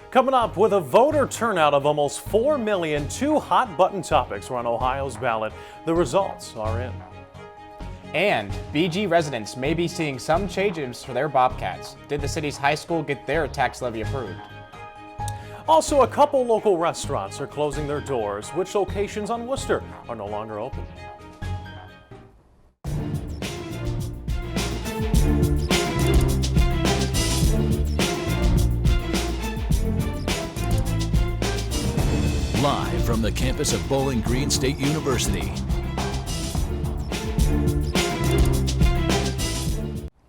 Coming up, with a voter turnout of almost 4 million, two hot-button topics were on Ohio's ballot. The results are in. And BG residents may be seeing some changes for their Bobcats. Did the city's high school get their tax levy approved? Also, a couple local restaurants are closing their doors. Which locations on Worcester are no longer open? Live from the campus of Bowling Green State University.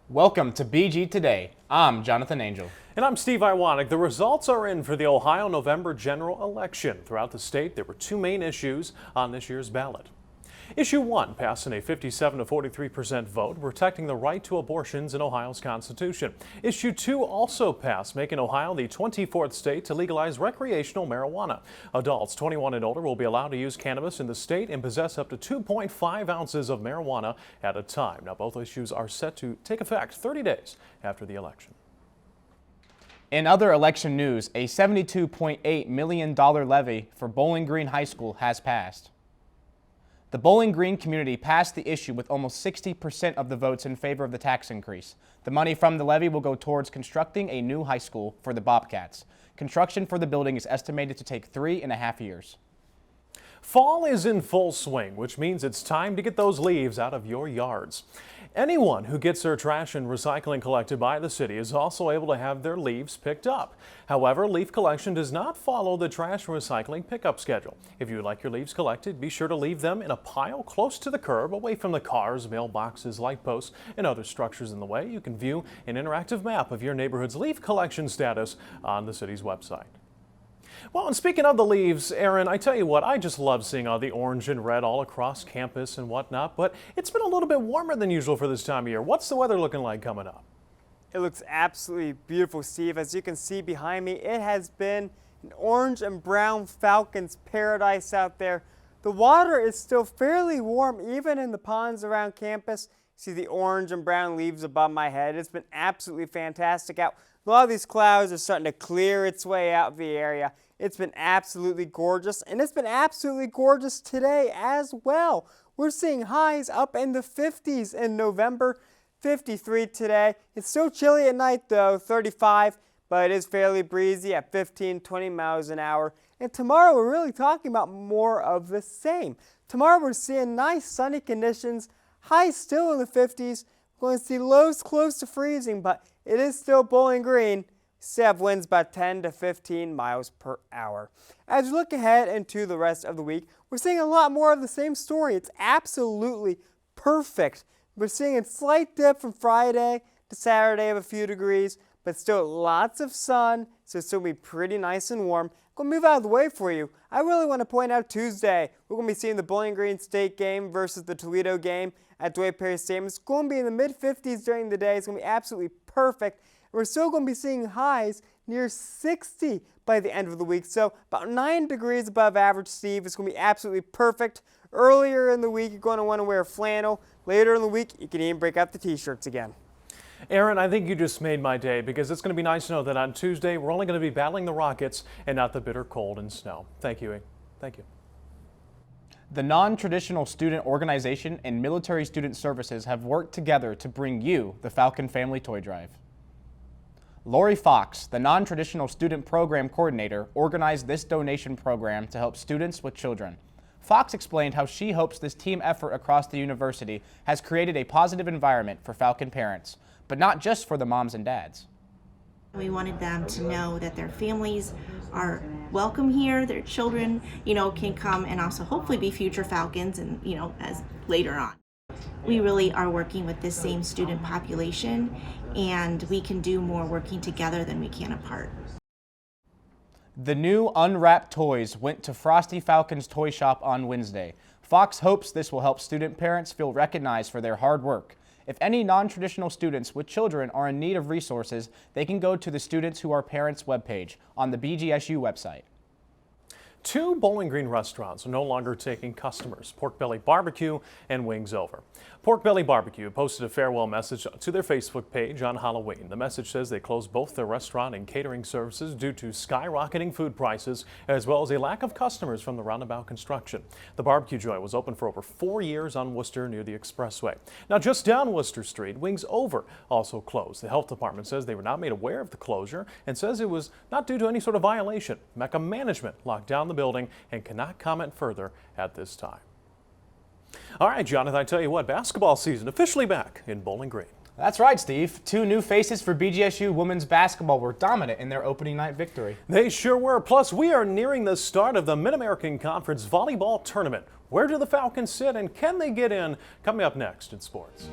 Welcome to BG Today. I'm Jonathan Angel. And I'm Steve Iwanek. The results are in for the Ohio November general election. Throughout the state, there were two main issues on this year's ballot. Issue 1 passed in a 57 to 43% vote, protecting the right to abortions in Ohio's Constitution. Issue 2 also passed, making Ohio the 24th state to legalize recreational marijuana. Adults 21 and older will be allowed to use cannabis in the state and possess up to 2.5 ounces of marijuana at a time. Now, both issues are set to take effect 30 days after the election. In other election news, a $72.8 million levy for Bowling Green High School has passed. The Bowling Green community passed the issue with almost 60% of the votes in favor of the tax increase. The money from the levy will go towards constructing a new high school for the Bobcats. Construction for the building is estimated to take 3.5 years. Fall is in full swing, which means it's time to get those leaves out of your yards. Anyone who gets their trash and recycling collected by the city is also able to have their leaves picked up. However, leaf collection does not follow the trash and recycling pickup schedule. If you would like your leaves collected, be sure to leave them in a pile close to the curb, away from the cars, mailboxes, light posts, and other structures in the way. You can view an interactive map of your neighborhood's leaf collection status on the city's website. Well, and speaking of the leaves, Aaron, I tell you what, I just love seeing all the orange and red all across campus and whatnot, but it's been a little bit warmer than usual for this time of year. What's the weather looking like coming up? It looks absolutely beautiful, Steve. As you can see behind me, it has been an orange and brown Falcon's paradise out there. The water is still fairly warm, even in the ponds around campus. See the orange and brown leaves above my head. It's been absolutely fantastic out. A lot of these clouds are starting to clear its way out of the area. It's been absolutely gorgeous, and it's been absolutely gorgeous today as well. We're seeing highs up in the 50s in November, 53 today. It's still chilly at night though, 35, but it is fairly breezy at 15, 20 miles an hour. And tomorrow we're really talking about more of the same. Tomorrow we're seeing nice sunny conditions, highs still in the 50s. We're going to see lows close to freezing, but it is still Bowling Green. Still have winds about 10 to 15 miles per hour. As we look ahead into the rest of the week, we're seeing a lot more of the same story. It's absolutely perfect. We're seeing a slight dip from Friday to Saturday of a few degrees, but still lots of sun, so it's still be pretty nice and warm. I'm going to move out of the way for you. I really want to point out Tuesday. We're going to be seeing the Bowling Green State game versus the Toledo game at Dwight Perry Stadium. It's going to be in the mid-50s during the day. It's going to be absolutely perfect. We're still going to be seeing highs near 60 by the end of the week. So about 9 degrees above average, Steve. It's going to be absolutely perfect. Earlier in the week, you're going to want to wear flannel. Later in the week, you can even break out the t-shirts again. Aaron, I think you just made my day, because it's going to be nice to know that on Tuesday, we're only going to be battling the Rockets and not the bitter cold and snow. Thank you. Thank you. The non-traditional student organization and military student services have worked together to bring you the Falcon Family Toy Drive. Lori Fox, the non-traditional student program coordinator, organized this donation program to help students with children. Fox explained how she hopes this team effort across the university has created a positive environment for Falcon parents, but not just for the moms and dads. We wanted them to know that their families are welcome here, their children, can come and also hopefully be future Falcons and, as later on. We really are working with this same student population, and we can do more working together than we can apart. The new unwrapped toys went to Frosty Falcon's toy shop on Wednesday. Fox hopes this will help student parents feel recognized for their hard work. If any non-traditional students with children are in need of resources, they can go to the Students Who Are Parents webpage on the BGSU website. Two Bowling Green restaurants are no longer taking customers, Pork Belly Barbecue and Wings Over. Pork Belly Barbecue posted a farewell message to their Facebook page on Halloween. The message says they closed both their restaurant and catering services due to skyrocketing food prices, as well as a lack of customers from the roundabout construction. The barbecue joint was open for over 4 years on Worcester near the Expressway. Now, just down Worcester Street, Wings Over also closed. The health department says they were not made aware of the closure and says it was not due to any sort of violation. Mecca management locked down the building and cannot comment further at this time. All right, Jonathan, I tell you what, basketball season officially back in Bowling Green. That's right, Steve. Two new faces for BGSU women's basketball were dominant in their opening night victory. They sure were. Plus, we are nearing the start of the Mid-American Conference Volleyball Tournament. Where do the Falcons sit and can they get in? Coming up next in sports.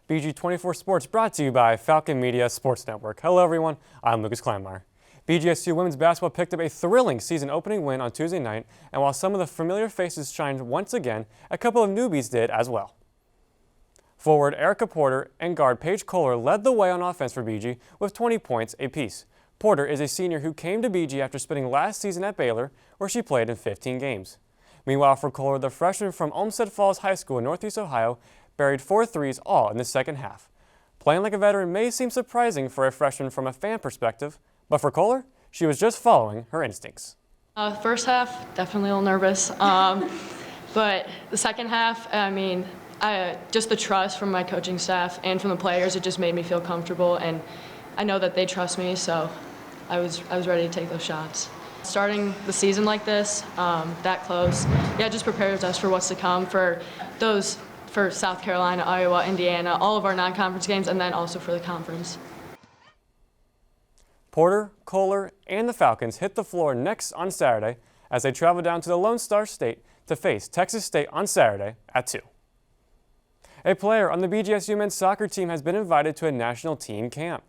BG24 Sports brought to you by Falcon Media Sports Network. Hello everyone, I'm Lucas Kleinmeyer. BGSU women's basketball picked up a thrilling season opening win on Tuesday night, and while some of the familiar faces shined once again, a couple of newbies did as well. Forward Erica Porter and guard Paige Kohler led the way on offense for BG with 20 points apiece. Porter is a senior who came to BG after spending last season at Baylor, where she played in 15 games. Meanwhile, for Kohler, the freshman from Olmsted Falls High School in Northeast Ohio buried 4 threes all in the second half. Playing like a veteran may seem surprising for a freshman from a fan perspective, but for Kohler, she was just following her instincts. First half, definitely a little nervous, but the second half, I mean, just the trust from my coaching staff and from the players, it just made me feel comfortable, and I know that they trust me, so I was ready to take those shots. Starting the season like this, that close, yeah, it just prepares us for what's to come for South Carolina, Iowa, Indiana, all of our non-conference games, and then also for the conference. Porter, Kohler, and the Falcons hit the floor next on Saturday as they travel down to the Lone Star State to face Texas State on Saturday at 2. A player on the BGSU men's soccer team has been invited to a national team camp.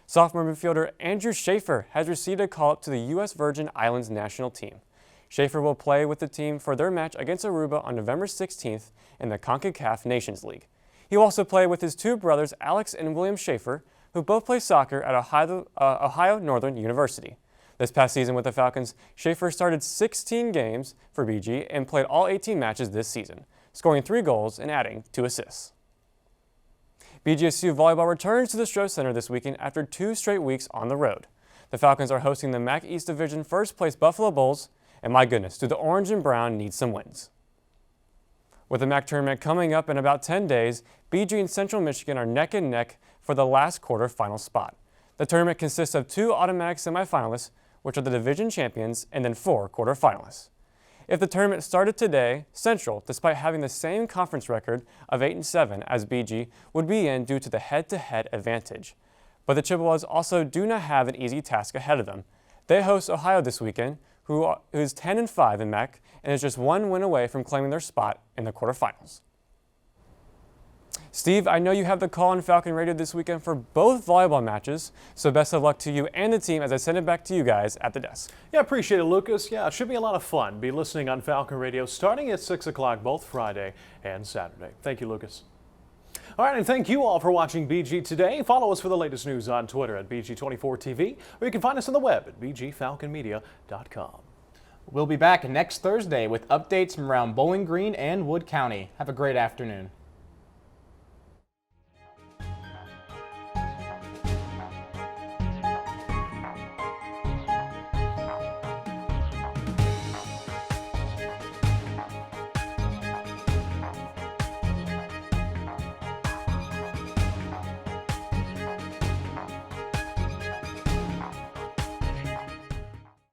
Sophomore midfielder Andrew Schaefer has received a call-up to the U.S. Virgin Islands national team. Schaefer will play with the team for their match against Aruba on November 16th in the CONCACAF Nations League. He will also play with his two brothers Alex and William Schaefer, who both play soccer at Ohio Northern University. This past season with the Falcons, Schaefer started 16 games for BG and played all 18 matches this season, scoring 3 goals and adding 2 assists. BGSU volleyball returns to the Stroh Center this weekend after 2 straight weeks on the road. The Falcons are hosting the MAC East Division first-place Buffalo Bulls, and my goodness, do the orange and brown need some wins. With the MAC tournament coming up in about 10 days, BG and Central Michigan are neck and neck for the last quarter-final spot. The tournament consists of 2 automatic semifinalists, which are the division champions, and then 4 quarterfinalists. If the tournament started today, Central, despite having the same conference record of 8-7 as BG, would be in due to the head-to-head advantage. But the Chippewas also do not have an easy task ahead of them. They host Ohio this weekend, who is 10-5 in MAC and is just 1 win away from claiming their spot in the quarterfinals. Steve, I know you have the call on Falcon Radio this weekend for both volleyball matches, so best of luck to you and the team as I send it back to you guys at the desk. Yeah, appreciate it, Lucas. Yeah, it should be a lot of fun. Be listening on Falcon Radio starting at 6 o'clock both Friday and Saturday. Thank you, Lucas. All right, and thank you all for watching BG Today. Follow us for the latest news on Twitter at BG24TV, or you can find us on the web at bgfalconmedia.com. We'll be back next Thursday with updates from around Bowling Green and Wood County. Have a great afternoon.